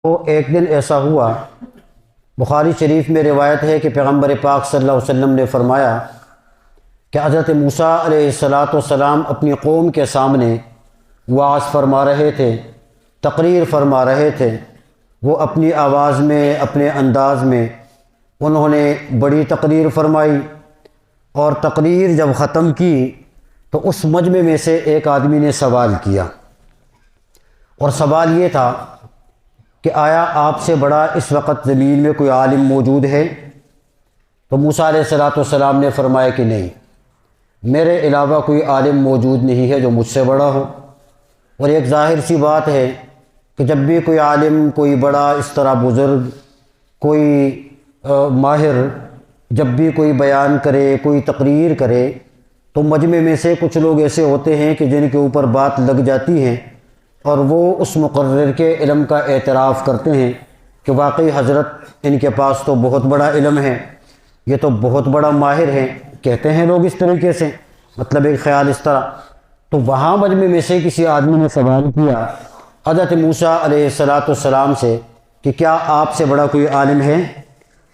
تو ایک دن ایسا ہوا، بخاری شریف میں روایت ہے کہ پیغمبر پاک صلی اللہ علیہ وسلم نے فرمایا کہ حضرت موسیٰ علیہ السلام اپنی قوم کے سامنے وعظ فرما رہے تھے، تقریر فرما رہے تھے۔ وہ اپنی آواز میں، اپنے انداز میں انہوں نے بڑی تقریر فرمائی، اور تقریر جب ختم کی تو اس مجمع میں سے ایک آدمی نے سوال کیا، اور سوال یہ تھا کہ آیا آپ سے بڑا اس وقت زمین میں کوئی عالم موجود ہے؟ تو موسیٰ علیہ السلام نے فرمایا کہ نہیں، میرے علاوہ کوئی عالم موجود نہیں ہے جو مجھ سے بڑا ہو۔ اور ایک ظاہر سی بات ہے کہ جب بھی کوئی عالم، کوئی بڑا اس طرح بزرگ، کوئی ماہر جب بھی کوئی بیان کرے، کوئی تقریر کرے، تو مجمع میں سے کچھ لوگ ایسے ہوتے ہیں کہ جن کے اوپر بات لگ جاتی ہیں، اور وہ اس مقرر کے علم کا اعتراف کرتے ہیں کہ واقعی حضرت ان کے پاس تو بہت بڑا علم ہے، یہ تو بہت بڑا ماہر ہے، کہتے ہیں لوگ اس طریقے سے، مطلب ایک خیال اس طرح۔ تو وہاں مجمع میں سے کسی آدمی نے سوال کیا حضرت موسیٰ علیہ السلام سے کہ کیا آپ سے بڑا کوئی عالم ہے؟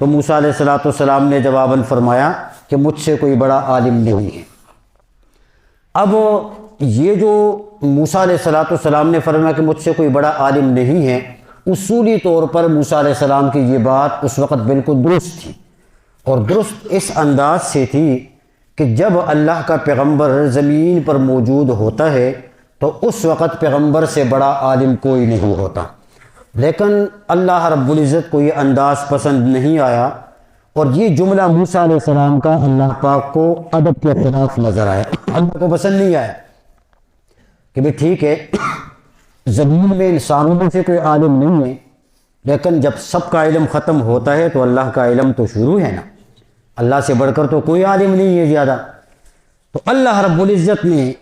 تو موسیٰ علیہ السلام نے جواباً فرمایا کہ مجھ سے کوئی بڑا عالم نہیں ہے۔ اب یہ جو موسیٰ علیہ السلام نے فرمایا کہ مجھ سے کوئی بڑا عالم نہیں ہے، اصولی طور پر موسیٰ علیہ السلام کی یہ بات اس وقت بالکل درست تھی، اور درست اس انداز سے تھی کہ جب اللہ کا پیغمبر زمین پر موجود ہوتا ہے تو اس وقت پیغمبر سے بڑا عالم کوئی نہیں ہوتا۔ لیکن اللہ رب العزت کو یہ انداز پسند نہیں آیا، اور یہ جملہ موسیٰ علیہ السلام کا اللہ پاک کو ادب کے خلاف نظر آیا، اللہ کو پسند نہیں آیا کہ بھئی ٹھیک ہے، زمین میں انسانوں میں سے کوئی عالم نہیں ہے، لیکن جب سب کا علم ختم ہوتا ہے تو اللہ کا علم تو شروع ہے نا، اللہ سے بڑھ کر تو کوئی عالم نہیں ہے زیادہ۔ تو اللہ رب العزت نے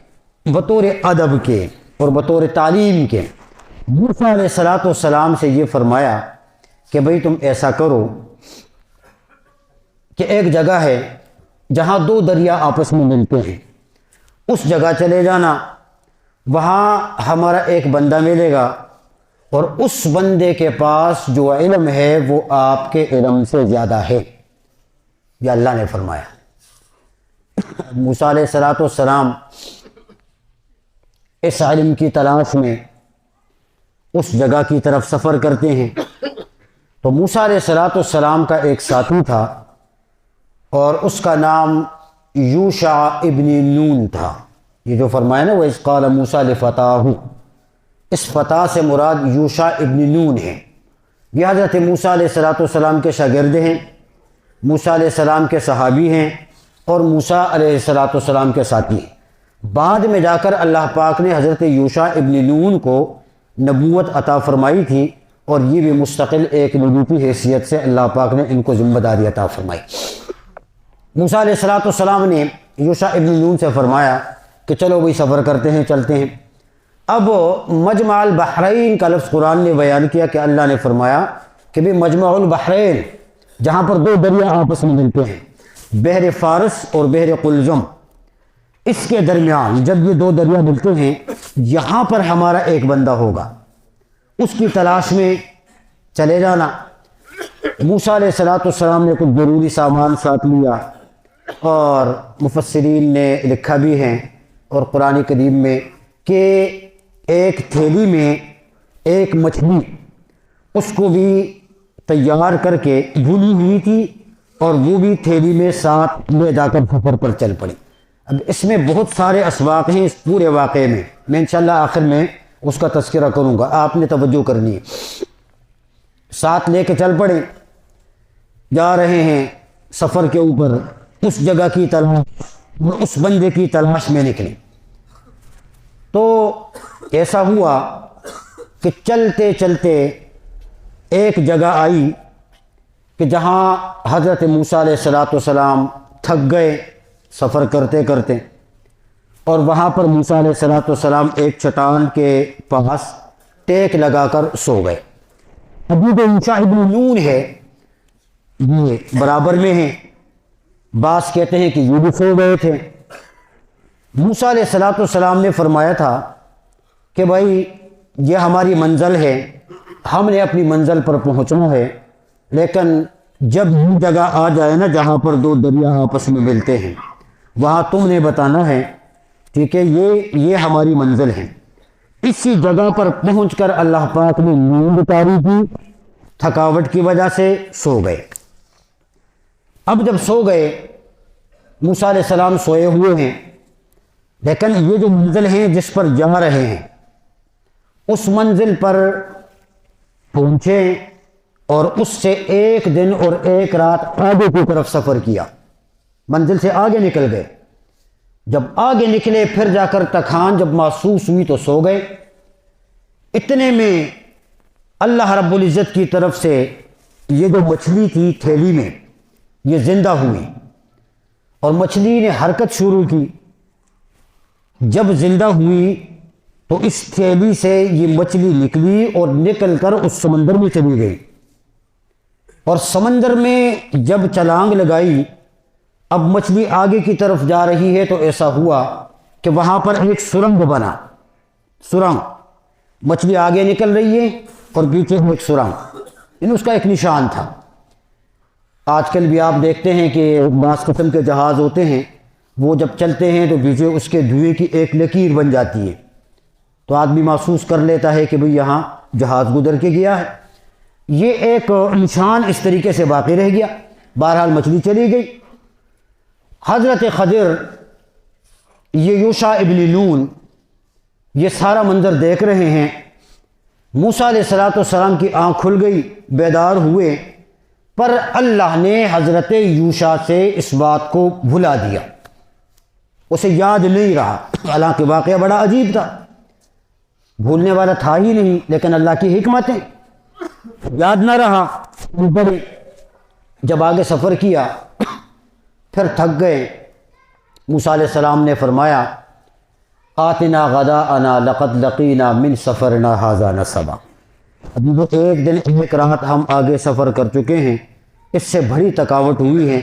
بطور ادب کے اور بطور تعلیم کے موسیٰ علیہ السلام سے یہ فرمایا کہ بھئی تم ایسا کرو کہ ایک جگہ ہے جہاں دو دریا آپس میں ملتے ہیں، اس جگہ چلے جانا، وہاں ہمارا ایک بندہ ملے گا، اور اس بندے کے پاس جو علم ہے وہ آپ کے علم سے زیادہ ہے، یہ اللہ نے فرمایا۔ موسیٰ علیہ السلام اس علم کی تلاش میں اس جگہ کی طرف سفر کرتے ہیں۔ تو موسیٰ علیہ السلام کا ایک ساتھی تھا، اور اس کا نام یوشع ابن نون تھا۔ یہ جو فرمایا نا وَإِذْ قَالَ مُوسَىٰ لِفَتَاهُ، اس فتح سے مراد یوشع ابن نون ہے۔ یہ حضرت موسیٰ علیہ السلام کے شاگرد ہیں، موسیٰ علیہ السلام کے صحابی ہیں، اور موسیٰ علیہ السلام کے ساتھی ہیں۔ بعد میں جا کر اللہ پاک نے حضرت یوشع ابن نون کو نبوت عطا فرمائی تھی، اور یہ بھی مستقل ایک نبی کی حیثیت سے اللہ پاک نے ان کو ذمہ داری عطا فرمائی۔ موسیٰ علیہ السلام نے یوشع ابن نون سے فرمایا کہ چلو بھئی سفر کرتے ہیں، چلتے ہیں۔ اب مجمع البحرین کا لفظ قرآن نے بیان کیا کہ اللہ نے فرمایا کہ بھی مجمع البحرین، جہاں پر دو دریا آپس میں ملتے ہیں، بحر فارس اور بحر قلزم، اس کے درمیان جب یہ دو دریا ملتے ہیں، یہاں پر ہمارا ایک بندہ ہوگا، اس کی تلاش میں چلے جانا۔ موسیٰ علیہ السلام نے کچھ ضروری سامان ساتھ لیا، اور مفسرین نے لکھا بھی ہے اور قرآن کریم میں کہ ایک تھیلی میں ایک مچھلی اس کو بھی تیار کر کے بھنی ہوئی تھی، اور وہ بھی تھیلی میں ساتھ لے جا کر سفر پر چل پڑی۔ اب اس میں بہت سارے اسباق ہیں اس پورے واقعے میں انشاءاللہ آخر میں اس کا تذکرہ کروں گا، آپ نے توجہ کرنی ہے۔ ساتھ لے کے چل پڑے، جا رہے ہیں سفر کے اوپر، اس جگہ کی تلاش اور اس بندے کی تلاش میں نکلے۔ تو ایسا ہوا کہ چلتے چلتے ایک جگہ آئی کہ جہاں حضرت موسیٰ علیہ السلام تھک گئے سفر کرتے کرتے، اور وہاں پر موسیٰ علیہ السلام ایک چٹان کے پاس ٹیک لگا کر سو گئے۔ ابھی جو یوشع ابن نون ہے یہ برابر میں ہیں، بعض کہتے ہیں کہ یہ بھی سو گئے تھے۔ موسیٰ علیہ السلام نے فرمایا تھا کہ بھائی یہ ہماری منزل ہے، ہم نے اپنی منزل پر پہنچنا ہے، لیکن جب یہ جگہ آ جائے نا جہاں پر دو دریا آپس میں ملتے ہیں، وہاں تم نے بتانا ہے، ٹھیک ہے، یہ ہماری منزل ہے۔ اسی جگہ پر پہنچ کر اللہ پاک نے نیند اتاری کی، تھکاوٹ کی وجہ سے سو گئے۔ اب جب سو گئے، موسیٰ علیہ السلام سوئے ہوئے ہیں، لیکن یہ جو منزل ہے جس پر جا رہے ہیں اس منزل پر پہنچے اور اس سے 1 دن اور 1 رات آگے کی طرف سفر کیا، منزل سے آگے نکل گئے۔ جب آگے نکلے پھر جا کر تکان جب محسوس ہوئی تو سو گئے۔ اتنے میں اللہ رب العزت کی طرف سے یہ جو مچھلی تھی تھیلی میں یہ زندہ ہوئی اور مچھلی نے حرکت شروع کی۔ جب زندہ ہوئی تو اس تھیلی سے یہ مچھلی نکلی اور نکل کر اس سمندر میں چلی گئی، اور سمندر میں جب چھلانگ لگائی، اب مچھلی آگے کی طرف جا رہی ہے تو ایسا ہوا کہ وہاں پر ایک سرنگ بنا، سرنگ، مچھلی آگے نکل رہی ہے اور پیچھے ایک سرنگ، اس کا ایک نشان تھا۔ آج کل بھی آپ دیکھتے ہیں کہ بعض قسم کے جہاز ہوتے ہیں، وہ جب چلتے ہیں تو پیچھے اس کے دھوئے کی ایک لکیر بن جاتی ہے، تو آدمی محسوس کر لیتا ہے کہ بھئی یہاں جہاز گزر کے گیا ہے۔ یہ ایک نشان اس طریقے سے باقی رہ گیا۔ بہرحال مچھلی چلی گئی۔ حضرت خضر، یہ یوشع ابن نون، یہ سارا منظر دیکھ رہے ہیں۔ موسیٰ علیہ السلام کی آنکھ کھل گئی، بیدار ہوئے، پر اللہ نے حضرت یوشع سے اس بات کو بھلا دیا، اسے یاد نہیں رہا۔ حالانکہ واقعہ بڑا عجیب تھا، بھولنے والا تھا ہی نہیں، لیکن اللہ کی حکمتیں، یاد نہ رہا۔ جب آگے سفر کیا پھر تھک گئے، موسیٰ علیہ السلام نے فرمایا آتنا غداءنا لقد لقینا من سفرنا ھذا نصبا، ابھی تو 1 دن 1 رات ہم آگے سفر کر چکے ہیں، اس سے بڑی تھکاوٹ ہوئی ہے۔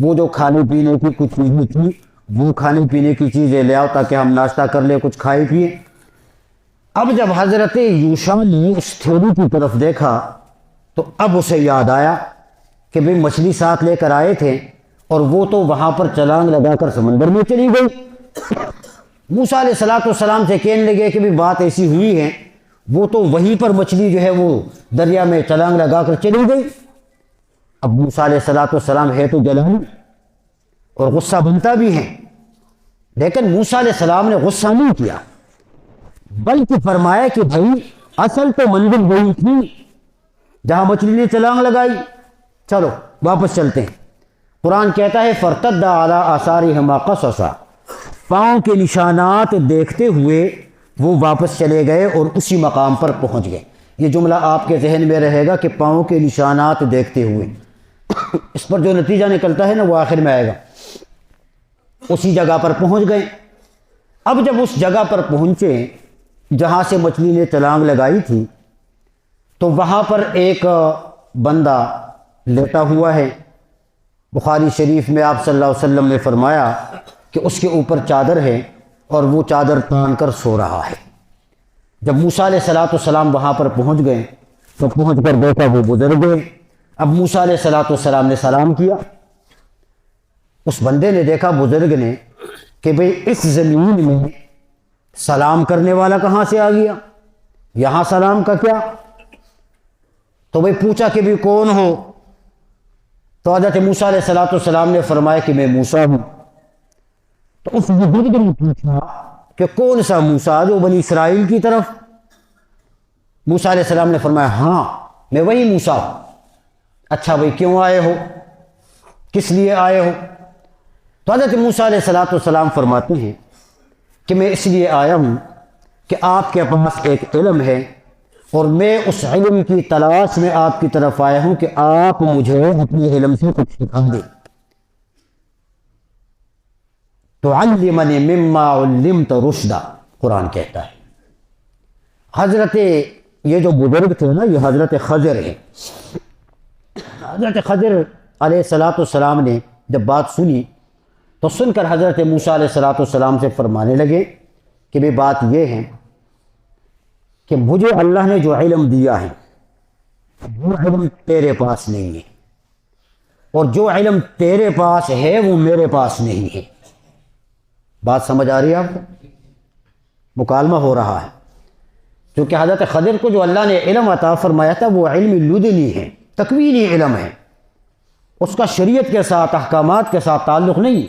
وہ جو کھانے پینے کی کچھ چیزیں تھیں وہ کھانے پینے کی چیزیں لے آؤ تاکہ ہم ناشتہ کر لیں، کچھ کھائے پیے۔ اب جب حضرت یوشع نے اس تھیلی کی طرف دیکھا تو اب اسے یاد آیا کہ بھئی مچھلی ساتھ لے کر آئے تھے اور وہ تو وہاں پر چھلانگ لگا کر سمندر میں چلی گئی۔ موسیٰ علیہ السلام سے کہنے لگے کہ بھئی بات ایسی ہوئی ہے، وہ تو وہیں پر مچھلی جو ہے وہ دریا میں چھلانگ لگا کر چلی گئی۔ اب موسیٰ علیہ السلام ہے تو جلانی اور غصہ بنتا بھی ہے، لیکن موسیٰ علیہ السلام نے غصہ نہیں کیا، بلکہ فرمایا کہ بھائی اصل تو منزل وہی تھی جہاں مچھلی نے چھلانگ لگائی، چلو واپس چلتے ہیں۔ قرآن کہتا ہے فَارْتَدَّ عَلَىٰ آثَارِهِمَا قَصَصًا، پاؤں کے نشانات دیکھتے ہوئے وہ واپس چلے گئے اور اسی مقام پر پہنچ گئے۔ یہ جملہ آپ کے ذہن میں رہے گا کہ پاؤں کے نشانات دیکھتے ہوئے، اس پر جو نتیجہ نکلتا ہے نا وہ آخر میں آئے گا۔ اسی جگہ پر پہنچ گئے۔ اب جب اس جگہ پر پہنچے جہاں سے مچھلی نے چھلانگ لگائی تھی تو وہاں پر ایک بندہ لیٹا ہوا ہے۔ بخاری شریف میں آپ صلی اللہ علیہ وسلم نے فرمایا کہ اس کے اوپر چادر ہے اور وہ چادر تان کر سو رہا ہے۔ جب موسیٰ علیہ السلام وہاں پر پہنچ گئے تو پہنچ کر دیکھا وہ بزرگ گئے۔ اب موسیٰ علیہ السلام نے سلام کیا۔ اس بندے نے دیکھا، بزرگ نے، کہ بھئی اس زمین میں سلام کرنے والا کہاں سے آ گیا، یہاں سلام کا کیا؟ تو بھئی پوچھا کہ بھی کون ہو؟ تو حضرت موسیٰ علیہ السلام نے فرمایا کہ میں موسیٰ ہوں۔ تو اس بزرگ نے پوچھا کہ کون سا موسیٰ جو بنی اسرائیل کی طرف؟ موسیٰ علیہ السلام نے فرمایا ہاں میں وہی موسیٰ ہوں۔ اچھا بھئی کیوں آئے ہو، کس لیے آئے ہو؟ تو حضرت موسیٰ علیہ السلام فرماتے ہیں کہ میں اس لیے آیا ہوں کہ آپ کے پاس ایک علم ہے اور میں اس علم کی تلاش میں آپ کی طرف آیا ہوں کہ آپ مجھے اپنے علم سے کچھ سکھا دیں۔ تو علمنی مما علمت رشدا، قرآن کہتا ہے۔ حضرت یہ جو بزرگ تھے نا یہ حضرت خضر ہیں۔ حضرت خضر علیہ السلام نے جب بات سنی تو سن کر حضرت موسیٰ علیہ السلام سے فرمانے لگے کہ بھئی بات یہ ہے کہ مجھے اللہ نے جو علم دیا ہے وہ علم تیرے پاس نہیں ہے، اور جو علم تیرے پاس ہے وہ میرے پاس نہیں ہے۔ بات سمجھ آ رہی ہے آپ کو؟ مکالمہ ہو رہا ہے، کیونکہ حضرت خضر کو جو اللہ نے علم عطا فرمایا تھا وہ علم لدنی ہے، تکوینی علم ہے، اس کا شریعت کے ساتھ احکامات کے ساتھ تعلق نہیں۔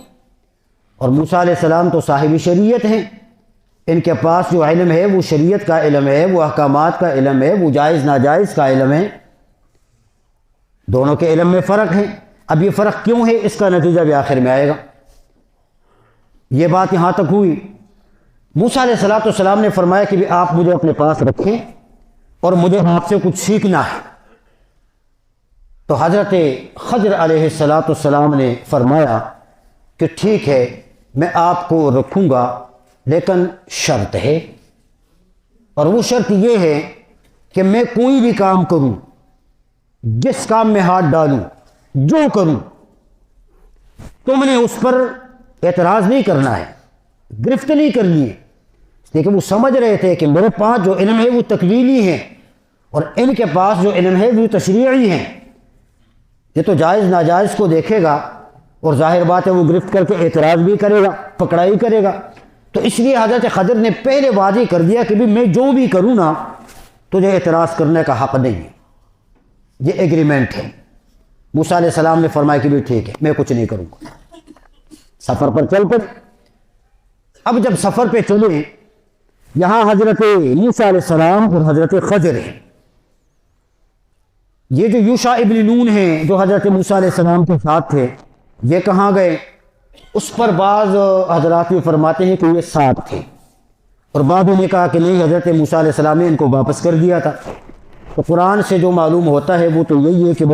اور موسیٰ علیہ السلام تو صاحب شریعت ہیں، ان کے پاس جو علم ہے وہ شریعت کا علم ہے، وہ احکامات کا علم ہے، وہ جائز ناجائز کا علم ہے۔ دونوں کے علم میں فرق ہے۔ اب یہ فرق کیوں ہے اس کا نتیجہ بھی آخر میں آئے گا۔ یہ بات یہاں تک ہوئی، موسیٰ علیہ السلام نے فرمایا کہ بھی آپ مجھے اپنے پاس رکھیں اور مجھے آپ سے کچھ سیکھنا ہے۔ تو حضرت خضر علیہ السلام نے فرمایا کہ ٹھیک ہے میں آپ کو رکھوں گا، لیکن شرط ہے، اور وہ شرط یہ ہے کہ میں کوئی بھی کام کروں، جس کام میں ہاتھ ڈالوں، جو کروں، تم نے اس پر اعتراض نہیں کرنا ہے، گرفت نہیں کرنی ہے۔ لیکن وہ سمجھ رہے تھے کہ میرے پاس جو علم ہے وہ تکوینی ہے، اور ان کے پاس جو علم ہے وہ تشریعی ہے۔ یہ تو جائز ناجائز کو دیکھے گا، اور ظاہر بات ہے وہ گرفت کر کے اعتراض بھی کرے گا، پکڑائی کرے گا۔ تو اس لیے حضرت خضر نے پہلے واضح کر دیا کہ بھی میں جو بھی کروں نا تجھے اعتراض کرنے کا حق نہیں ہے، یہ ایگریمنٹ ہے۔ موسیٰ علیہ السلام نے فرمایا کہ بھی ٹھیک ہے میں کچھ نہیں کروں گا، سفر پر چل پڑے۔ اب جب سفر پہ چلے، یہاں حضرت موسیٰ علیہ السلام اور حضرت خضر ہیں۔ یہ جو یوشع ابن نون ہیں جو حضرت موسیٰ علیہ السلام کے ساتھ تھے، یہ کہاں گئے؟ اس پر بعض حضرات یہ فرماتے ہیں کہ یہ ساتھ تھے، اور بعضوں نے کہا کہ نہیں، حضرت موسیٰ علیہ السلام نے ان کو واپس کر دیا تھا۔ تو قرآن سے جو معلوم ہوتا ہے وہ تو یہی ہے کہ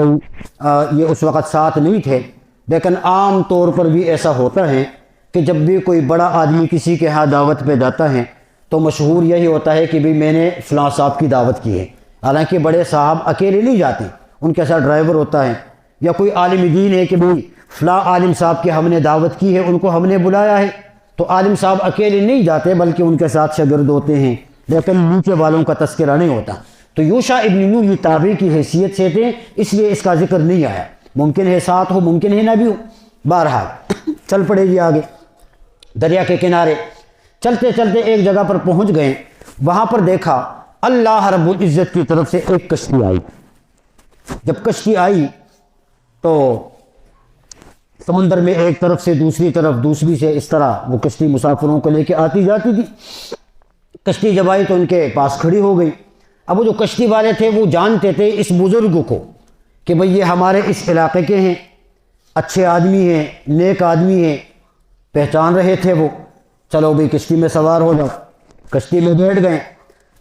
یہ اس وقت ساتھ نہیں تھے، لیکن عام طور پر بھی ایسا ہوتا ہے کہ جب بھی کوئی بڑا آدمی کسی کے ہاں دعوت پہ جاتا ہے تو مشہور یہی ہوتا ہے کہ بھی میں نے فلاں صاحب کی دعوت کی ہے۔ حالانکہ بڑے صاحب اکیلے نہیں جاتے، ان کے ساتھ ڈرائیور ہوتا ہے، یا کوئی عالم دین ہے کہ بھئی فلاں عالم صاحب کی ہم نے دعوت کی ہے، ان کو ہم نے بلایا ہے، تو عالم صاحب اکیلے نہیں جاتے بلکہ ان کے ساتھ شاگرد ہوتے ہیں، لیکن نیچے والوں کا تذکرہ نہیں ہوتا۔ تو یوشع ابن نون یہ تابعی کی حیثیت سے تھے، اس لیے اس کا ذکر نہیں آیا۔ ممکن ہے ساتھ ہو، ممکن ہے نہ بھی ہو، بہرحال چل پڑے گی آگے۔ دریا کے کنارے چلتے چلتے ایک جگہ پر پہنچ گئے، وہاں پر دیکھا اللہ رب العزت کی طرف سے ایک کشتی آئی۔ جب کشتی آئی تو سمندر میں ایک طرف سے دوسری طرف، دوسری سے، اس طرح وہ کشتی مسافروں کو لے کے آتی جاتی تھی۔ کشتی جب آئی تو ان کے پاس کھڑی ہو گئی۔ اب وہ جو کشتی والے تھے وہ جانتے تھے اس بزرگ کو کہ بھئی یہ ہمارے اس علاقے کے ہیں، اچھے آدمی ہیں، نیک آدمی ہیں، پہچان رہے تھے وہ۔ چلو بھئی کشتی میں سوار ہو جاؤ۔ کشتی میں بیٹھ گئے۔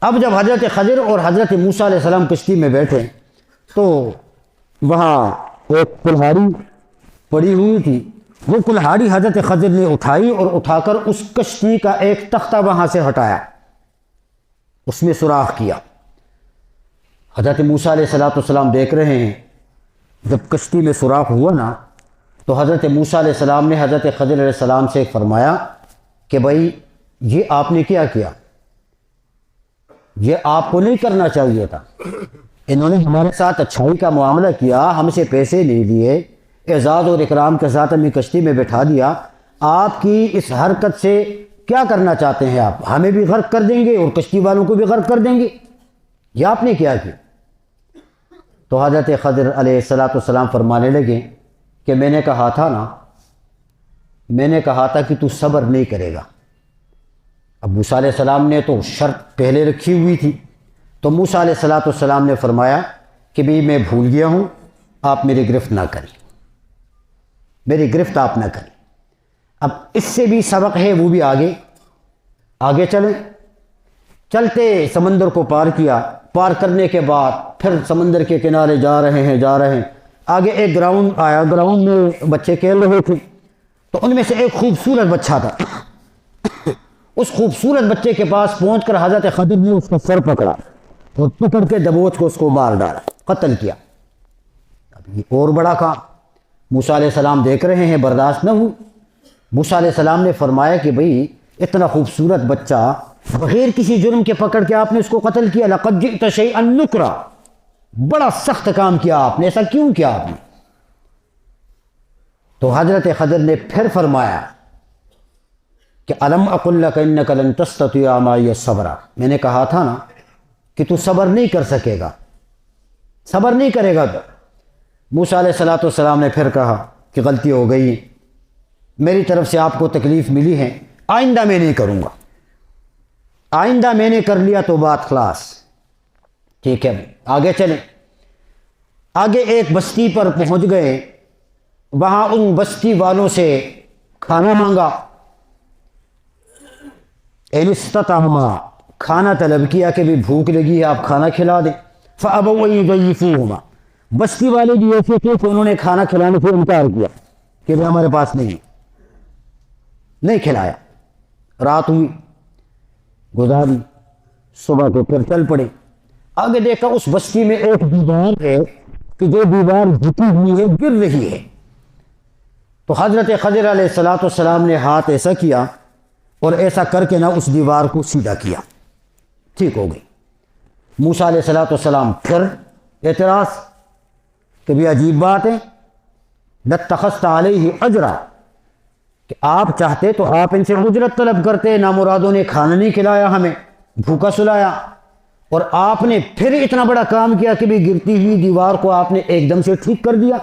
اب جب حضرت خضر اور حضرت موسیٰ علیہ السلام کشتی میں بیٹھے تو وہاں ایک کلہاڑی پڑی ہوئی تھی، وہ کلہاڑی حضرت خضر نے اٹھائی اور اٹھا کر اس کشتی کا ایک تختہ وہاں سے ہٹایا، اس میں سوراخ کیا۔ حضرت موسیٰ علیہ السلام دیکھ رہے ہیں، جب کشتی میں سوراخ ہوا نا تو حضرت موسیٰ علیہ السلام نے حضرت خضر علیہ السلام سے فرمایا کہ بھائی یہ آپ نے کیا کیا، یہ آپ کو نہیں کرنا چاہیے تھا۔ انہوں نے ہمارے ساتھ اچھائی کا معاملہ کیا، ہم سے پیسے نہیں لیے، اعزاز اور اکرام کے ساتھ ہمیں کشتی میں بٹھا دیا۔ آپ کی اس حرکت سے کیا کرنا چاہتے ہیں؟ آپ ہمیں بھی غرق کر دیں گے اور کشتی والوں کو بھی غرق کر دیں گے، یہ آپ نے کیا کیا؟ تو حضرت خضر علیہ السلام فرمانے لگے کہ میں نے کہا تھا نا، میں نے کہا تھا کہ تو صبر نہیں کرے گا۔ اب موسیٰ علیہ السلام نے تو شرط پہلے رکھی ہوئی تھی، تو موسیٰ علیہ السلام نے فرمایا کہ بھی میں بھول گیا ہوں، آپ میری گرفت نہ کریں، میری گرفت آپ نہ کریں۔ اب اس سے بھی سبق ہے، وہ بھی آگے چلیں۔ چلتے سمندر کو پار کیا، پار کرنے کے بعد پھر سمندر کے کنارے جا رہے ہیں۔ آگے ایک گراؤنڈ آیا، گراؤنڈ میں بچے کھیل رہے تھے، تو ان میں سے ایک خوبصورت بچہ تھا۔ اس خوبصورت بچے کے پاس پہنچ کر حضرت خضر نے اس کا سر پکڑا اور پکڑ کے دبوچ کو اس کو مار ڈالا، قتل کیا۔ اب یہ اور بڑا کام موسیٰ علیہ السلام دیکھ رہے ہیں، برداشت نہ ہوئی۔ موسیٰ علیہ السلام نے فرمایا کہ بھئی اتنا خوبصورت بچہ بغیر کسی جرم کے پکڑ کے آپ نے اس کو قتل کیا، لقد جئت شیئا نکرا، بڑا سخت کام کیا آپ نے، ایسا کیوں کیا آپ نے؟ تو حضرت خضر نے پھر فرمایا کہ الم اقل لک انک لن تستطیع معی صبرا، میں نے کہا تھا نا کہ تو صبر نہیں کر سکے گا، صبر نہیں کرے گا۔ تو موسیٰ علیہ السلام نے پھر کہا کہ غلطی ہو گئی، میری طرف سے آپ کو تکلیف ملی ہے، آئندہ میں نہیں کروں گا، آئندہ میں نے کر لیا تو بات خلاص۔ ٹھیک ہے، آگے چلیں۔ آگے ایک بستی پر پہنچ گئے، وہاں ان بستی والوں سے کھانا مانگا، ان استطعما، کھانا طلب کیا کہ بھی بھوک لگی ہے آپ کھانا کھلا دیں۔ فابوا ان یضیفوہما، بستی والے بھی ایسے تھے کہ انہوں نے کھانا کھلانے سے انکار کیا کہ بھی ہمارے پاس نہیں کھلایا۔ رات ہوئی، گزاری، صبح کو پھر چل پڑے۔ آگے دیکھا اس بستی میں ایک دیوار ہے کہ جو دیوار جھکی ہوئی ہے، گر رہی ہے۔ تو حضرت خضر علیہ السلام نے ہاتھ ایسا کیا اور ایسا کر کے اس دیوار کو سیدھا کیا، ٹھیک ہو گئی۔ موسیٰ علیہ السلام پھر اعتراض کہ بھی عجیب بات ہے، لاتخذت علیہ اجرا، کہ آپ چاہتے تو آپ ان سے اجرت طلب کرتے، نامرادوں نے کھانا نہیں کھلایا، ہمیں بھوکا سلایا، اور آپ نے پھر اتنا بڑا کام کیا کہ بھی گرتی ہوئی دیوار کو آپ نے ایک دم سے ٹھیک کر دیا۔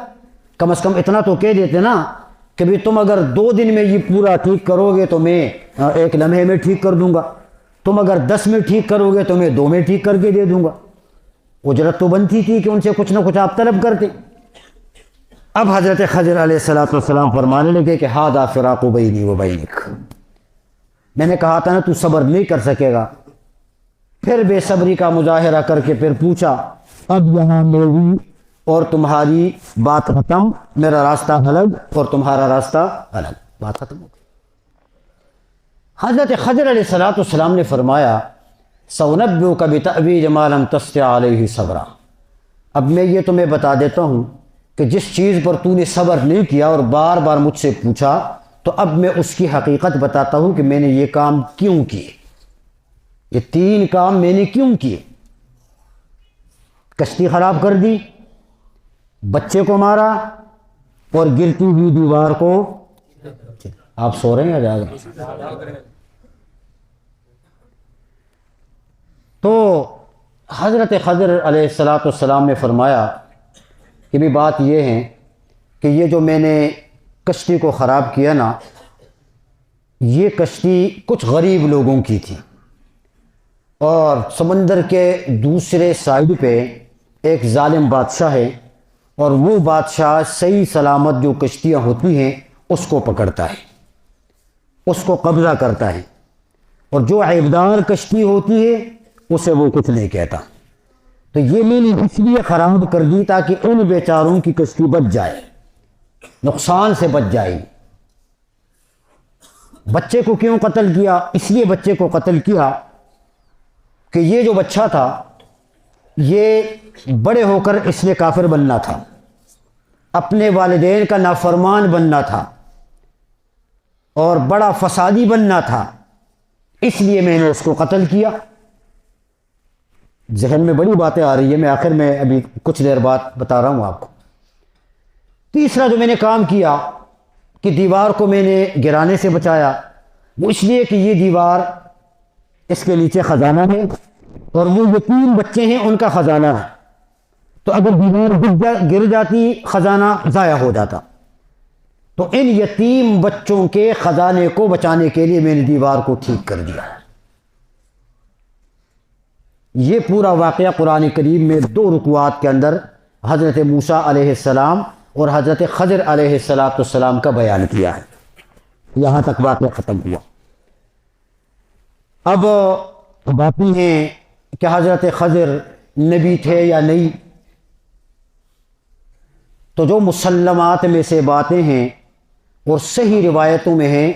کم از کم اتنا تو کہہ دیتے نا کہ بھی تم اگر 2 دن میں یہ پورا ٹھیک کرو گے تو میں 1 لمحے میں ٹھیک کر دوں گا، تم اگر 10 میں ٹھیک کرو گے تو میں 2 میں ٹھیک کر کے دے دوں گا۔ اجرت تو بنتی تھی کہ ان سے کچھ نہ کچھ آپ طلب کرتے۔ اب حضرت خضر علیہ السلام فرمانے لگے کہ ھذا فراق بینی و بینک، میں نے کہا تھا نا تو صبر نہیں کر سکے گا۔ پھر بے صبری کا مظاہرہ کر کے پھر پوچھا، اب یہاں میری اور تمہاری بات ختم، میرا راستہ الگ اور تمہارا راستہ الگ، بات ختم ہو گئی۔ حضرت خضر علیہ السلام نے فرمایا سأنبئک بتأویل ما لم تستطع علیہ صبرا، اب میں یہ تمہیں بتا دیتا ہوں کہ جس چیز پر تو نے صبر نہیں کیا اور بار بار مجھ سے پوچھا، تو اب میں اس کی حقیقت بتاتا ہوں کہ میں نے یہ کام کیوں کیے، یہ 3 کام میں نے کیوں کیے۔ کشتی خراب کر دی، بچے کو مارا، اور گرتی ہوئی دیوار کو، آپ سو رہے ہیں یا جاگ رہے ہیں؟ تو حضرت خضر علیہ السلام نے فرمایا کہ بھی بات یہ ہے کہ یہ جو میں نے کشتی کو خراب کیا نا، یہ کشتی کچھ غریب لوگوں کی تھی، اور سمندر کے دوسرے سائڈ پہ ایک ظالم بادشاہ ہے، اور وہ بادشاہ صحیح سلامت جو کشتیاں ہوتی ہیں اس کو پکڑتا ہے، اس کو قبضہ کرتا ہے، اور جو عیبدار کشتی ہوتی ہے اسے وہ کچھ نہیں کہتا۔ تو یہ میں نے اس لیے خراب کر دی تاکہ ان بیچاروں کی کشتی بچ جائے، نقصان سے بچ جائے۔ بچے کو کیوں قتل کیا؟ اس لیے بچے کو قتل کیا کہ یہ جو بچہ تھا یہ بڑے ہو کر اس نے کافر بننا تھا، اپنے والدین کا نافرمان بننا تھا، اور بڑا فسادی بننا تھا، اس لیے میں نے اس کو قتل کیا۔ ذہن میں بڑی باتیں آ رہی ہیں، میں آخر میں ابھی کچھ دیر بعد بتا رہا ہوں آپ کو۔ تیسرا جو میں نے کام کیا کہ دیوار کو میں نے گرانے سے بچایا، وہ اس لیے کہ یہ دیوار، اس کے نیچے خزانہ ہے، اور وہ یتیم بچے ہیں، ان کا خزانہ ہے، تو اگر دیوار گر جاتی خزانہ ضائع ہو جاتا، تو ان یتیم بچوں کے خزانے کو بچانے کے لیے میں نے دیوار کو ٹھیک کر دیا۔ یہ پورا واقعہ قرآن کریم میں 2 رکوعات کے اندر حضرت موسیٰ علیہ السلام اور حضرت خضر علیہ السلام کا بیان کیا ہے۔ یہاں تک واقعہ ختم ہوا۔ اب باتیں ہیں کہ حضرت خضر نبی تھے یا نہیں، تو جو مسلمات میں سے باتیں ہیں اور صحیح روایتوں میں ہیں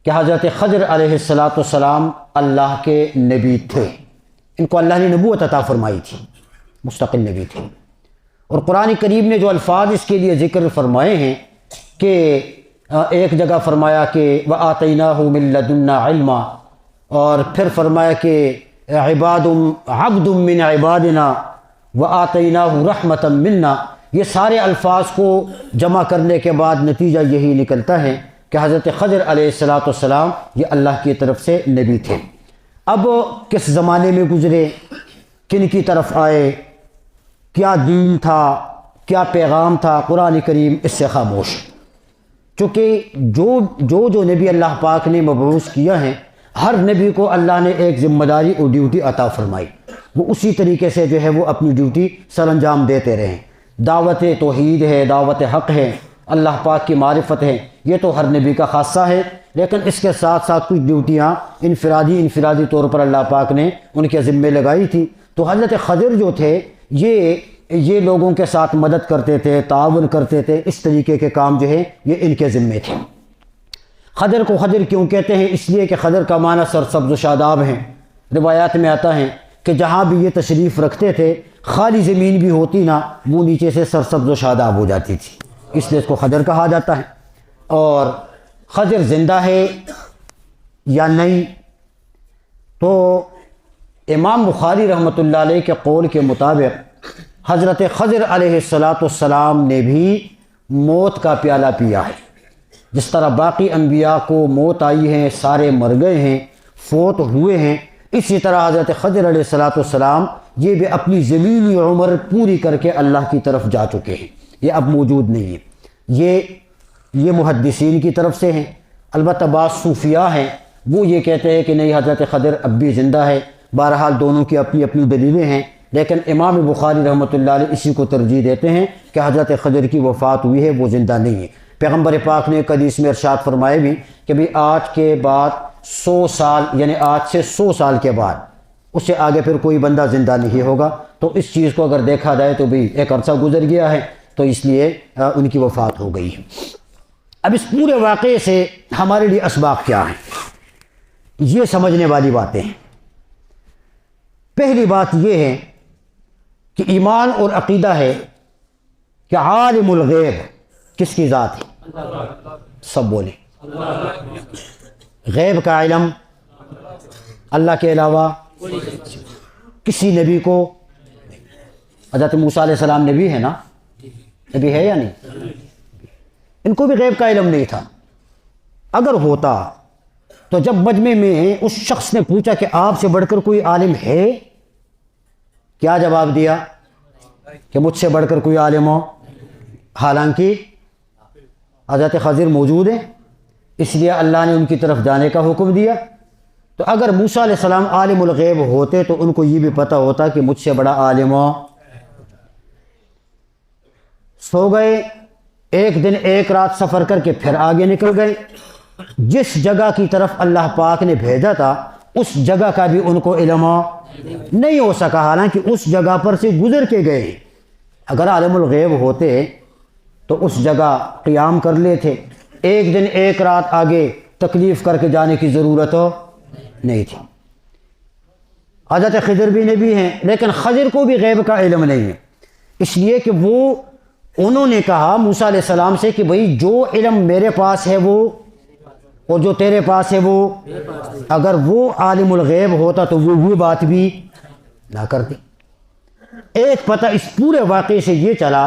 کہ حضرت خضر علیہ السلام اللہ کے نبی تھے، ان کو اللہ نے نبوت عطا فرمائی تھی، مستقل نبی تھے۔ اور قرآن کریم نے جو الفاظ اس کے لیے ذکر فرمائے ہیں کہ ایک جگہ فرمایا کہ وَآتَيْنَاهُ مِن لَّدُنَّا عِلْمًا، اور پھر فرمایا کہ عباد من عبادنا، وَآتَيْنَاهُ رَحْمَةً مِنَّا، یہ سارے الفاظ کو جمع کرنے کے بعد نتیجہ یہی نکلتا ہے کہ حضرت خضر علیہ السلام یہ اللہ کی طرف سے نبی تھے۔ اب کس زمانے میں گزرے، کن کی طرف آئے، کیا دین تھا، کیا پیغام تھا، قرآن کریم اس سے خاموش۔ چونکہ جو نبی اللہ پاک نے مبعوث کیا ہے، ہر نبی کو اللہ نے ایک ذمہ داری اور ڈیوٹی عطا فرمائی، وہ اسی طریقے سے جو ہے وہ اپنی ڈیوٹی سر انجام دیتے رہیں۔ دعوت توحید ہے، دعوت حق ہے، اللہ پاک کی معرفت ہے، یہ تو ہر نبی کا خاصہ ہے، لیکن اس کے ساتھ ساتھ کچھ ڈیوٹیاں انفرادی طور پر اللہ پاک نے ان کے ذمے لگائی تھی۔ تو حضرت خضر جو تھے یہ لوگوں کے ساتھ مدد کرتے تھے، تعاون کرتے تھے، اس طریقے کے کام جو ہے یہ ان کے ذمے تھے۔ خضر کو خضر کیوں کہتے ہیں؟ اس لیے کہ خضر کا معنی سرسبز و شاداب ہیں۔ روایات میں آتا ہے کہ جہاں بھی یہ تشریف رکھتے تھے، خالی زمین بھی ہوتی نا، وہ نیچے سے سرسبز و شاداب ہو جاتی تھی، اس لیے اس کو خضر کہا جاتا ہے۔ اور خضر زندہ ہے یا نہیں، تو امام بخاری رحمۃ اللہ علیہ کے قول کے مطابق حضرت خضر علیہ السلام نے بھی موت کا پیالہ پیا ہے۔ جس طرح باقی انبیاء کو موت آئی ہے، سارے مر گئے ہیں، فوت ہوئے ہیں، اسی طرح حضرت خضر علیہ السلام یہ بھی اپنی زمینی عمر پوری کر کے اللہ کی طرف جا چکے ہیں، یہ اب موجود نہیں ہے۔ یہ محدثین کی طرف سے ہیں۔ البتہ بعض صوفیاء ہیں وہ یہ کہتے ہیں کہ نہیں، حضرت خضر اب بھی زندہ ہے۔ بہرحال دونوں کی اپنی اپنی دلیلیں ہیں، لیکن امام بخاری رحمۃ اللہ علیہ اسی کو ترجیح دیتے ہیں کہ حضرت خضر کی وفات ہوئی ہے، وہ زندہ نہیں ہے۔ پیغمبر پاک نے ایک حدیث میں ارشاد فرمائے بھی کہ بھی آج کے بعد 100 سال، یعنی آج سے 100 سال کے بعد اس سے آگے پھر کوئی بندہ زندہ نہیں ہوگا۔ تو اس چیز کو اگر دیکھا جائے تو بھی ایک عرصہ گزر گیا ہے، تو اس لیے ان کی وفات ہو گئی ہے۔ اب اس پورے واقعے سے ہمارے لیے اسباق کیا ہیں، یہ سمجھنے والی باتیں ہیں۔ پہلی بات یہ ہے کہ ایمان اور عقیدہ ہے کہ عالم الغیب کس کی ذات ہے؟ سب بولیں۔ غیب کا علم اللہ کے علاوہ کسی نبی کو، حضرت موسیٰ علیہ السلام نبی ہے نا، نبی ہے یا نہیں؟ ان کو بھی غیب کا علم نہیں تھا۔ اگر ہوتا تو جب مجمع میں اس شخص نے پوچھا کہ آپ سے بڑھ کر کوئی عالم ہے، کیا جواب دیا؟ کہ مجھ سے بڑھ کر کوئی عالم ہو؟ حالانکہ حضرت خضر موجود ہیں، اس لیے اللہ نے ان کی طرف جانے کا حکم دیا۔ تو اگر موسیٰ علیہ السلام عالم الغیب ہوتے تو ان کو یہ بھی پتہ ہوتا کہ مجھ سے بڑا عالم ہو۔ سو گئے، ایک دن ایک رات سفر کر کے پھر آگے نکل گئے، جس جگہ کی طرف اللہ پاک نے بھیجا تھا اس جگہ کا بھی ان کو علم نہیں ہو سکا، حالانکہ اس جگہ پر سے گزر کے گئے۔ اگر عالم الغیب ہوتے تو اس جگہ قیام کر لیتے، ایک دن ایک رات آگے تکلیف کر کے جانے کی ضرورت نہیں تھی۔ حضرت خضر بھی نبی ہیں، لیکن خضر کو بھی غیب کا علم نہیں ہے، اس لیے کہ انہوں نے کہا موسیٰ علیہ السلام سے کہ بھئی جو علم میرے پاس ہے وہ اور جو تیرے پاس ہے وہ، اگر وہ عالم الغیب ہوتا تو وہ بات بھی نہ کرتی۔ ایک پتہ اس پورے واقعے سے یہ چلا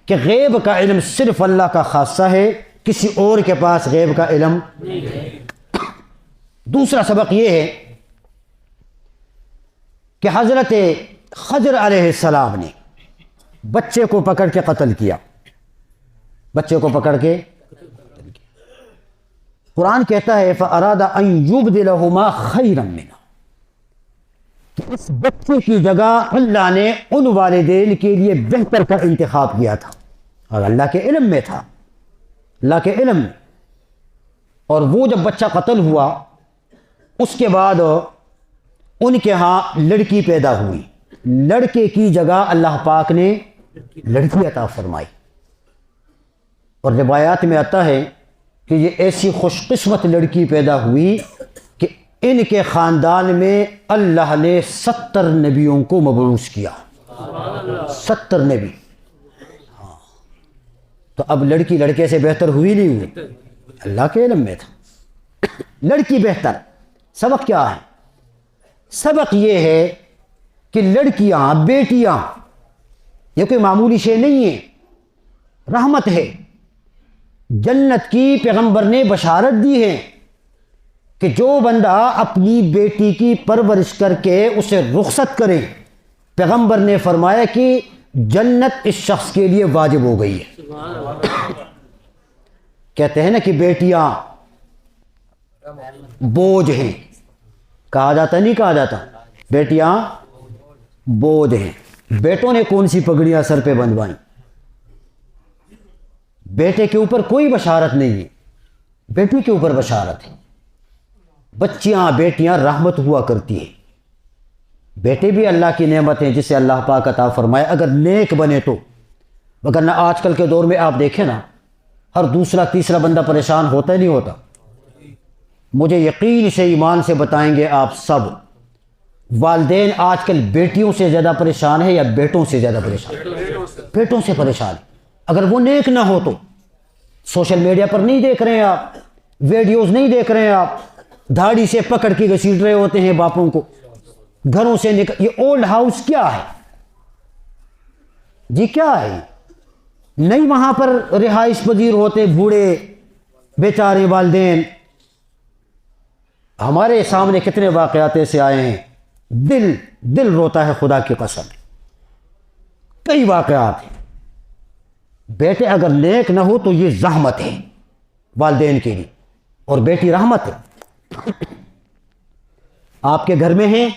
کہ غیب کا علم صرف اللہ کا خاصہ ہے، کسی اور کے پاس غیب کا علم نہیں۔ دوسرا سبق یہ ہے کہ حضرت خضر علیہ السلام نے بچے کو پکڑ کے قتل کیا، بچے کو پکڑ کے قرآن کہتا ہے فَأَرَادَ أَن يُبْدِلَهُمَا خَيْرًا مِنْهُ، کہ اس بچے کی جگہ اللہ نے ان والدین کے لیے بہتر کا انتخاب کیا تھا، اور اللہ کے علم میں تھا، اللہ کے علم میں۔ اور وہ جب بچہ قتل ہوا اس کے بعد ان کے ہاں لڑکی پیدا ہوئی، لڑکے کی جگہ اللہ پاک نے لڑکی عطا فرمائی۔ اور روایات میں آتا ہے کہ یہ ایسی خوش قسمت لڑکی پیدا ہوئی کہ ان کے خاندان میں اللہ نے 70 نبیوں کو مبعوث کیا، 70 نبی۔ تو اب لڑکی لڑکے سے بہتر ہوئی نہیں ہوئی، اللہ کے علم میں تھا، لڑکی بہتر۔ سبق کیا ہے؟ سبق یہ ہے کہ لڑکیاں، بیٹیاں یہ کوئی معمولی شے نہیں ہے، رحمت ہے۔ جنت کی پیغمبر نے بشارت دی ہے کہ جو بندہ اپنی بیٹی کی پرورش کر کے اسے رخصت کرے، پیغمبر نے فرمایا کہ جنت اس شخص کے لیے واجب ہو گئی ہے۔ کہتے ہیں نا کہ بیٹیاں بوجھ ہیں، کہا جاتا نہیں کہا جاتا، بیٹیاں بوجھ ہیں۔ بیٹوں نے کون سی پگڑیاں سر پہ بندھوائیں؟ بیٹے کے اوپر کوئی بشارت نہیں ہے، بیٹی کے اوپر بشارت ہے۔ بچیاں بیٹیاں رحمت ہوا کرتی ہیں، بیٹے بھی اللہ کی نعمت ہیں جسے اللہ پاک عطا فرمائے اگر نیک بنے تو، وگرنہ آج کل کے دور میں آپ دیکھیں نا، ہر دوسرا تیسرا بندہ پریشان ہوتا ہی نہیں ہوتا۔ مجھے یقین سے ایمان سے بتائیں گے آپ سب، والدین آج کل بیٹیوں سے زیادہ پریشان ہے یا بیٹوں سے زیادہ پریشان ہے؟ بیٹوں سے پریشان ہے۔ اگر وہ نیک نہ ہو تو سوشل میڈیا پر نہیں دیکھ رہے ہیں آپ، ویڈیوز نہیں دیکھ رہے ہیں آپ، دھاڑی سے پکڑ کے گھسیٹ رہے ہوتے ہیں باپوں کو، گھروں سے نکل، یہ اولڈ ہاؤس کیا ہے جی؟ کیا ہے؟ نہیں وہاں پر رہائش پذیر ہوتے بوڑھے بیچارے والدین۔ ہمارے سامنے کتنے واقعات ایسے آئے ہیں، دل روتا ہے خدا کی قسم، کئی واقعات ہیں۔ بیٹے اگر نیک نہ ہو تو یہ زحمت ہے والدین کے لیے، اور بیٹی رحمت ہے۔ آپ کے گھر میں ہیں،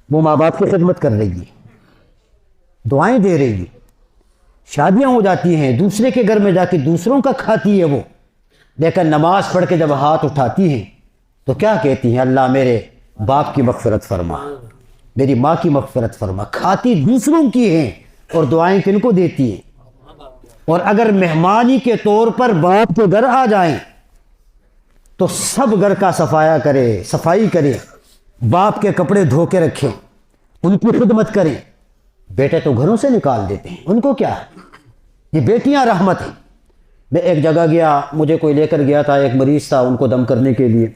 وہ ماں باپ کی خدمت کر رہی ہے، دعائیں دے رہی ہے، شادیاں ہو جاتی ہیں، دوسرے کے گھر میں جا کے دوسروں کا کھاتی ہے وہ، لیکن نماز پڑھ کے جب ہاتھ اٹھاتی ہیں تو کیا کہتی ہیں؟ اللہ میرے باپ کی مغفرت فرما، میری ماں کی مغفرت فرما۔ کھاتی دوسروں کی ہیں اور دعائیں کن کو دیتی ہیں؟ اور اگر مہمانی کے طور پر باپ کے گھر آ جائیں تو سب گھر کا صفائی کرے، باپ کے کپڑے دھو کے رکھیں، ان کی خدمت کریں۔ بیٹے تو گھروں سے نکال دیتے ہیں، ان کو کیا ہے؟ یہ بیٹیاں رحمت ہیں۔ میں ایک جگہ گیا، مجھے کوئی لے کر گیا تھا، ایک مریض تھا، ان کو دم کرنے کے لیے۔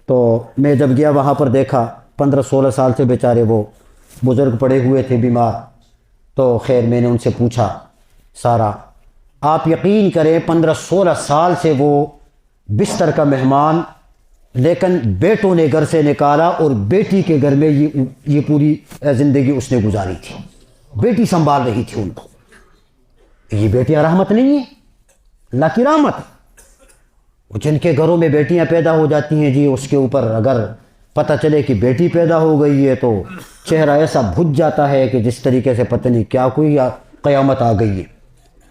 تو میں جب گیا وہاں پر دیکھا 15-16 سال سے بیچارے وہ بزرگ پڑے ہوئے تھے بیمار۔ تو خیر میں نے ان سے پوچھا سارا، آپ یقین کریں 15-16 سال سے وہ بستر کا مہمان، لیکن بیٹوں نے گھر سے نکالا اور بیٹی کے گھر میں یہ پوری زندگی اس نے گزاری تھی، بیٹی سنبھال رہی تھی ان کو۔ یہ بیٹیاں رحمت نہیں ہیں؟ اللہ کی رحمت۔ جن کے گھروں میں بیٹیاں پیدا ہو جاتی ہیں جی، اس کے اوپر اگر پتہ چلے کہ بیٹی پیدا ہو گئی ہے تو چہرہ ایسا بھج جاتا ہے کہ جس طریقے سے پتہ نہیں کیا کوئی قیامت آ گئی ہے۔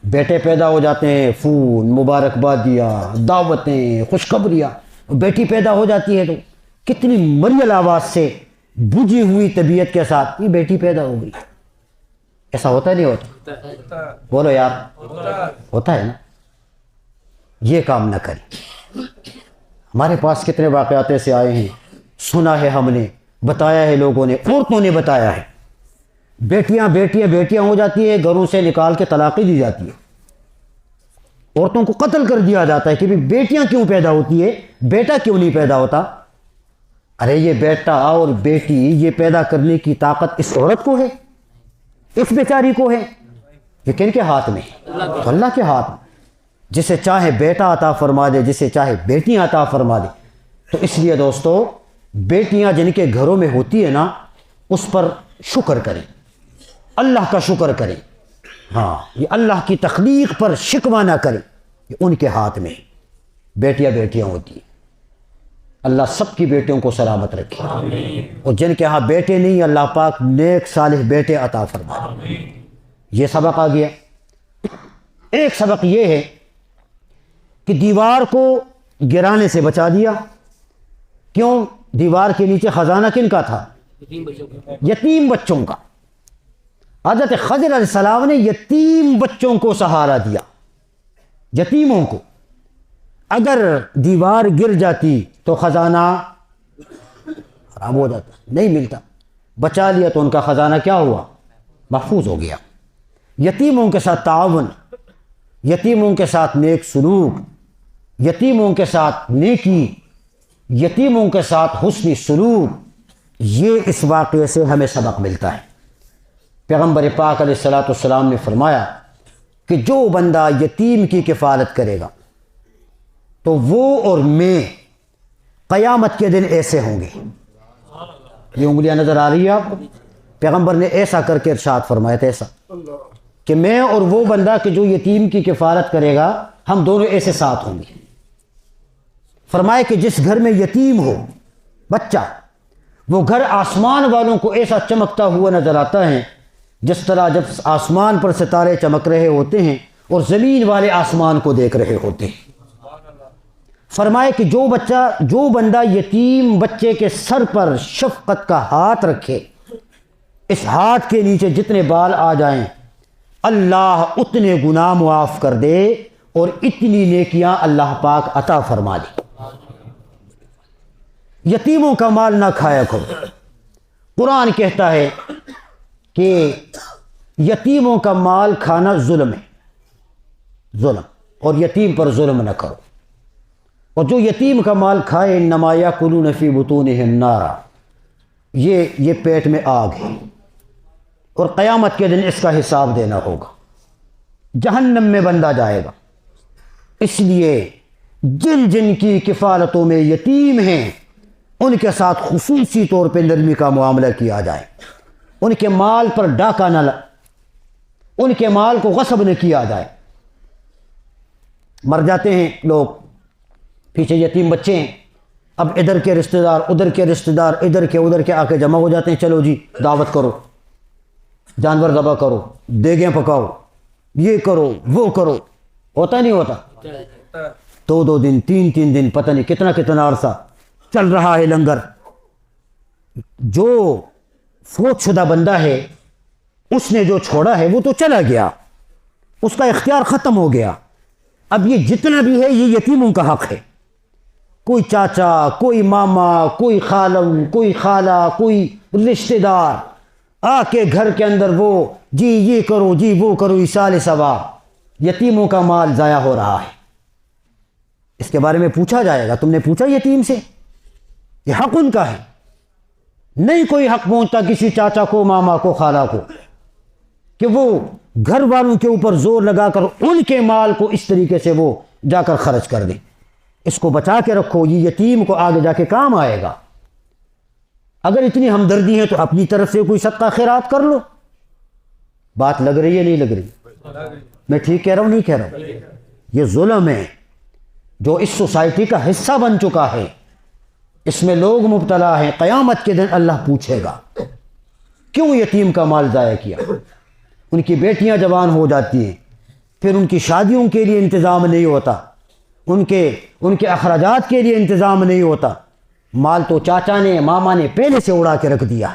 بیٹے پیدا ہو جاتے ہیں، فون، مبارکبادیاں، دعوتیں، خوشخبریاں۔ بیٹی پیدا ہو جاتی ہے تو کتنی مریل آواز سے، بجھی ہوئی طبیعت کے ساتھ، یہ بیٹی پیدا ہو گئی۔ ایسا ہوتا نہیں ہوتا؟ بولو یار، ہوتا ہے نا؟ یہ کام نہ کریں۔ ہمارے پاس کتنے واقعات ایسے آئے ہیں، سنا ہے ہم نے، بتایا ہے لوگوں نے، عورتوں نے بتایا ہے۔ بیٹیاں ہو جاتی ہے، گھروں سے نکال کے طلاقیں دی جاتی ہے، عورتوں کو قتل کر دیا جاتا ہے کہ بیٹیاں کیوں پیدا ہوتی ہے، بیٹا کیوں نہیں پیدا ہوتا؟ ارے یہ بیٹا اور بیٹی یہ پیدا کرنے کی طاقت اس عورت کو ہے، اس بیچاری کو ہے، یہ کن کے ہاتھ میں ہے؟ تو اللہ کے ہاتھ میں۔ جسے چاہے بیٹا عطا فرما دے، جسے چاہے بیٹیاں عطا فرما دے۔ تو اس لیے دوستو، بیٹیاں جن کے گھروں میں ہوتی ہے نا، اس پر شکر کریں، اللہ کا شکر کریں۔ ہاں، یہ اللہ کی تخلیق پر شکوہ نہ کریں، یہ ان کے ہاتھ میں بیٹیاں ہوتی ہیں۔ اللہ سب کی بیٹیوں کو سلامت رکھے، اور جن کے ہاں بیٹے نہیں، اللہ پاک نیک صالح بیٹے عطا فرمائے۔ یہ سبق آ گیا۔ ایک سبق یہ ہے کہ دیوار کو گرانے سے بچا دیا۔ کیوں؟ دیوار کے نیچے خزانہ کن کا تھا؟ یتیم بچوں کا۔ حضرت خضر علیہ السلام نے یتیم بچوں کو سہارا دیا، یتیموں کو۔ اگر دیوار گر جاتی تو خزانہ خراب ہو جاتا، نہیں ملتا۔ بچا لیا تو ان کا خزانہ کیا ہوا؟ محفوظ ہو گیا۔ یتیموں کے ساتھ تعاون، یتیموں کے ساتھ نیک سلوک، یتیموں کے ساتھ نیکی، یتیموں کے ساتھ حسن سلوک، یہ اس واقعے سے ہمیں سبق ملتا ہے۔ پیغمبر پاک علیہ الصلوۃ والسلام نے فرمایا کہ جو بندہ یتیم کی کفالت کرے گا تو وہ اور میں قیامت کے دن ایسے ہوں گے. یہ انگلیاں نظر آ رہی ہے آپ کو؟ پیغمبر نے ایسا کر کے ارشاد فرمایا تھا، ایسا کہ میں اور وہ بندہ کہ جو یتیم کی کفالت کرے گا ہم دونوں ایسے ساتھ ہوں گے. فرمایا کہ جس گھر میں یتیم ہو بچہ، وہ گھر آسمان والوں کو ایسا چمکتا ہوا نظر آتا ہے جس طرح جب آسمان پر ستارے چمک رہے ہوتے ہیں اور زمین والے آسمان کو دیکھ رہے ہوتے ہیں. فرمائے کہ جو بندہ یتیم بچے کے سر پر شفقت کا ہاتھ رکھے، اس ہاتھ کے نیچے جتنے بال آ جائیں اللہ اتنے گناہ معاف کر دے اور اتنی نیکیاں اللہ پاک عطا فرما دے. یتیموں کا مال نہ کھایا کرو. قرآن کہتا ہے کہ یتیموں کا مال کھانا ظلم ہے، ظلم، اور یتیم پر ظلم نہ کرو. اور جو یتیم کا مال کھائے انما یاکلون فی بطونہم نارا، یہ پیٹ میں آگ ہے اور قیامت کے دن اس کا حساب دینا ہوگا، جہنم میں بندہ جائے گا. اس لیے جن جن کی کفالتوں میں یتیم ہیں ان کے ساتھ خصوصی طور پہ نرمی کا معاملہ کیا جائے، ان کے مال پر ڈاکہ نہ ان کے مال کو غصب نہ کیا جائے. مر جاتے ہیں لوگ، پیچھے یتیم بچے ہیں، اب ادھر کے رشتہ دار ادھر کے رشتہ دار ادھر کے آ کے جمع ہو جاتے ہیں، چلو جی دعوت کرو، جانور ذبح کرو، دیگیں پکاؤ، یہ کرو وہ کرو. ہوتا نہیں ہوتا؟ 2 دن 3 دن پتہ نہیں کتنا عرصہ چل رہا ہے لنگر. جو فوت شدہ بندہ ہے اس نے جو چھوڑا ہے وہ تو چلا گیا، اس کا اختیار ختم ہو گیا. اب یہ جتنا بھی ہے یہ یتیموں کا حق ہے. کوئی چاچا، کوئی ماما، کوئی خالم، کوئی خالہ، کوئی رشتہ دار آ کے گھر کے اندر وہ جی یہ کرو جی وہ کرو، ایصال ثواب. یتیموں کا مال ضائع ہو رہا ہے، اس کے بارے میں پوچھا جائے گا. تم نے پوچھا یتیم سے؟ یہ حق ان کا ہے. نہیں کوئی حق پہنچتا کسی چاچا کو، ماما کو، خالہ کو کہ وہ گھر والوں کے اوپر زور لگا کر ان کے مال کو اس طریقے سے وہ جا کر خرچ کر دیں. اس کو بچا کے رکھو، یہ یتیم کو آگے جا کے کام آئے گا. اگر اتنی ہمدردی ہے تو اپنی طرف سے کوئی صدقہ خیرات کر لو. بات لگ رہی ہے نہیں لگ رہی؟ میں ٹھیک کہہ رہا ہوں نہیں کہہ رہا ہوں؟ یہ ظلم ہے جو اس سوسائٹی کا حصہ بن چکا ہے، اس میں لوگ مبتلا ہیں. قیامت کے دن اللہ پوچھے گا کیوں یتیم کا مال ضائع کیا. ان کی بیٹیاں جوان ہو جاتی ہیں، پھر ان کی شادیوں کے لیے انتظام نہیں ہوتا، ان کے اخراجات کے لیے انتظام نہیں ہوتا. مال تو چاچا نے ماما نے پہلے سے اڑا کے رکھ دیا.